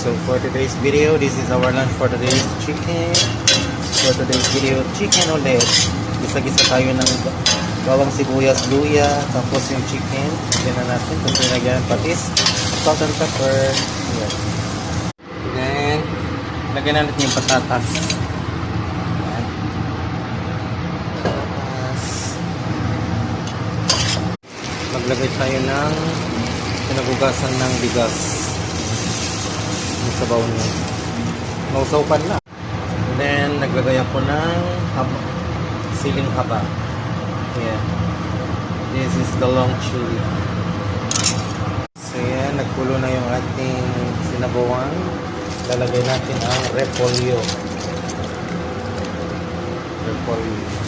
So for today's video, this is our lunch for today's chicken. For today's video, chicken ulit. Gisa-gisa tayo ng bawang sibuyas, luya, tapos yung chicken. Lagyan na natin. Tapos nilagyan ng patis, salt and pepper. Ayan. Then, lagyan na natin yung patatas. Ayan. Maglagay tayo ng pinagugasan ng bigas. Sa baon niya. Mausaw-pan na. Then, naglagay ako ng siling haba. Yeah. This is the long chili. So, yan. Nagkulo na yung ating sinabawan. Lalagay natin ang repolyo. Repolyo.